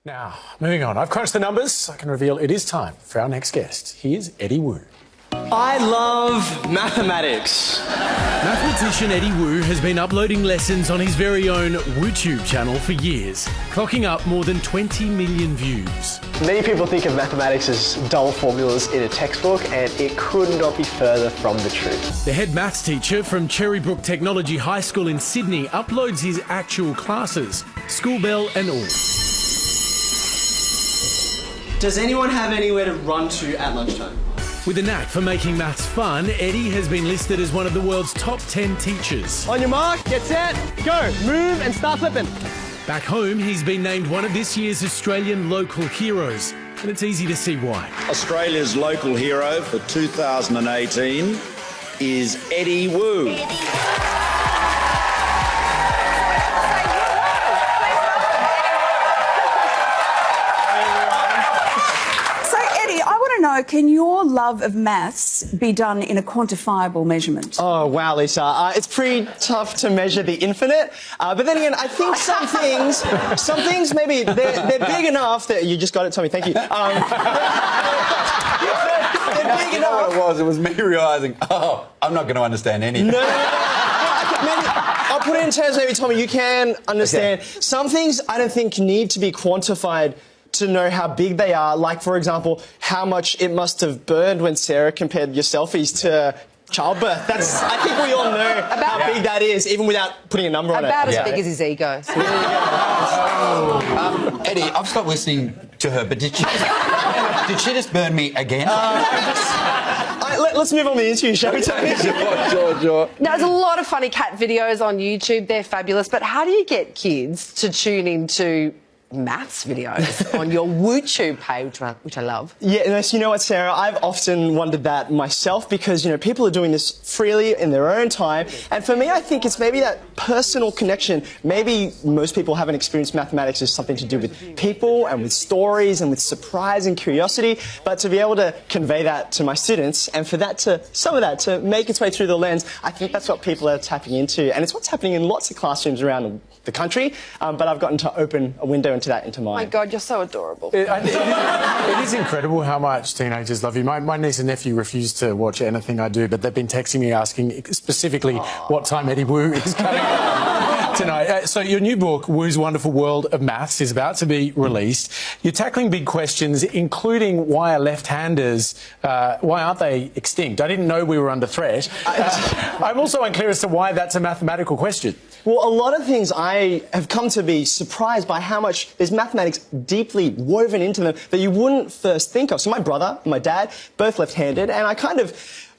Now, moving on. I've crunched the numbers. I can reveal it is time for our next guest. Here's Eddie Wu. I love mathematics. Mathematician Eddie Wu has been uploading lessons on his very own WooTube channel for years, clocking up more than 20 million views. Many people think of mathematics as dull formulas in a textbook, and it could not be further from the truth. The head maths teacher from Cherrybrook Technology High School in Sydney uploads his actual classes, school bell and all. Does anyone have anywhere to run to at lunchtime? With a knack for making maths fun, Eddie has been listed as one of the world's top 10 teachers. On your mark, get set, go, move and start flipping. Back home, he's been named one of this year's Australian local heroes, and it's easy to see why. Australia's local hero for 2018 is Eddie Wu. Can your love of maths be done in a quantifiable measurement? Oh, wow, Lisa. It's pretty tough to measure the infinite. But then again, I think some things maybe they're big enough that... You just got it, Tommy, thank you. They're big enough. It was me realising, I'm not going to understand anything. No. Maybe, I'll put it in terms, maybe, Tommy, you can understand. Okay. Some things I don't think need to be quantified to know how big they are. Like, for example, how much it must have burned when Sarah compared your selfies to childbirth. That's, I think we all know how big that is, even without putting a number on it. About as big as his ego. So Eddie, I've stopped listening to her, but did she just burn me again? Let's move on to the interview, shall we, Tony? Sure. Now, there's a lot of funny cat videos on YouTube. They're fabulous. But how do you get kids to tune into maths videos on your WooTube page, which I love? Yeah, you know what, Sarah? I've often wondered that myself because, you know, people are doing this freely in their own time. And for me, I think it's maybe that personal connection. Maybe most people haven't experienced mathematics as something to do with people and with stories and with surprise and curiosity. But to be able to convey that to my students and for that some of that to make its way through the lens, I think that's what people are tapping into. And it's what's happening in lots of classrooms around the country. But I've gotten to open a window into mine. Oh my God, you're so adorable. It is incredible how much teenagers love you. My niece and nephew refuse to watch anything I do, but they've been texting me asking specifically what time Eddie Wu is coming tonight. So your new book, Wu's Wonderful World of Maths, is about to be released. You're tackling big questions, including why are left-handers, why aren't they extinct? I didn't know we were under threat. I'm also unclear as to why that's a mathematical question. Well, a lot of things I have come to be surprised by how much there's mathematics deeply woven into them that you wouldn't first think of. So my brother and my dad, both left-handed, and I kind of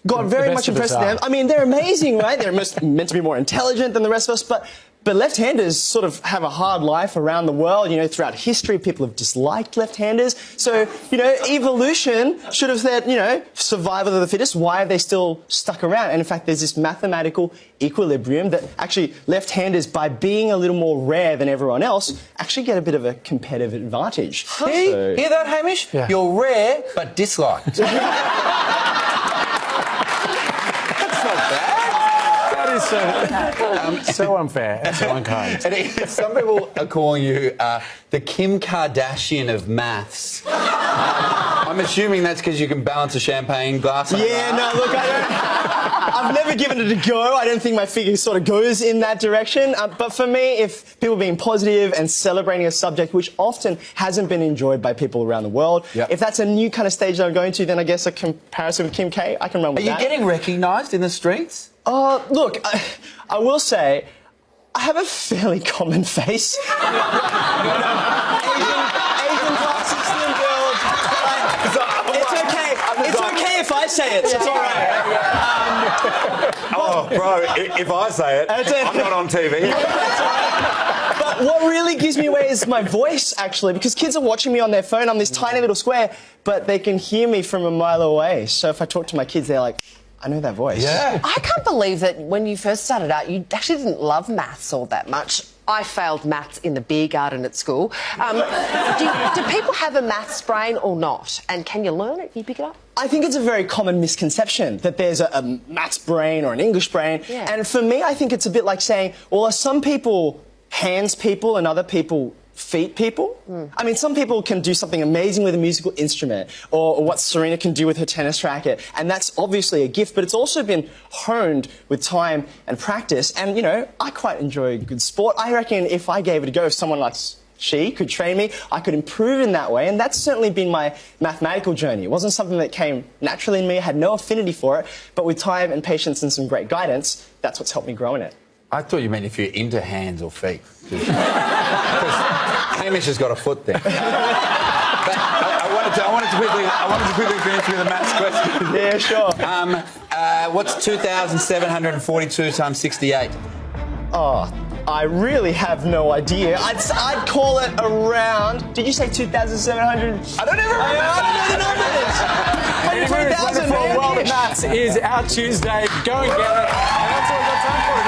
got very much impressed with them. I mean, they're amazing, right? They're meant to be more intelligent than the rest of us, but left-handers sort of have a hard life around the world. You know, throughout history, people have disliked left-handers. So, you know, evolution should have said, you know, survival of the fittest. Why have they still stuck around? And in fact, there's this mathematical equilibrium that actually left-handers, by being a little more rare than everyone else, actually get a bit of a competitive advantage. Hear that, Hamish? Yeah. You're rare, but disliked. So unfair and so unkind. Some people are calling you the Kim Kardashian of maths. I'm assuming that's because you can balance a champagne glass. Yeah, no, look, I've never given it a go. I don't think my figure sort of goes in that direction. But for me, if people being positive and celebrating a subject which often hasn't been enjoyed by people around the world, if that's a new kind of stage that I'm going to, then I guess a comparison with Kim K, I can run with that. Are you getting recognised in the streets? Look, I will say, I have a fairly common face. Asian class, slim build. It's okay if I say it. It's all right. Bro, if I say it, I'm not on TV. But what really gives me away is my voice, actually, because kids are watching me on their phone. I'm this tiny little square, but they can hear me from a mile away. So if I talk to my kids, they're like, I know that voice. Yeah. I can't believe that when you first started out, you actually didn't love maths all that much. I failed maths in the beer garden at school. Do people have a maths brain or not? And can you learn it? Can you pick it up? I think it's a very common misconception that there's a maths brain or an English brain. Yeah. And for me, I think it's a bit like saying, well, are some people hands people and other people feet people. I mean, some people can do something amazing with a musical instrument, or what Serena can do with her tennis racket, and that's obviously a gift, but it's also been honed with time and practice. And, you know, I quite enjoy good sport. I reckon if I gave it a go, if someone like she could train me, I could improve in that way, and that's certainly been my mathematical journey. It wasn't something that came naturally in me, I had no affinity for it, but with time and patience and some great guidance, that's what's helped me grow in it. I thought you meant if you're into hands or feet. Because Hamish has got a foot there. But I wanted to quickly finish with a maths question. Yeah, sure. What's 2,742 times 68? Oh, I really have no idea. I'd call it around... Did you say 2,700? I don't ever remember. I don't know the numbers. Wonderful World of Maths is our Tuesday. Go and get it. And that's all we've got time for.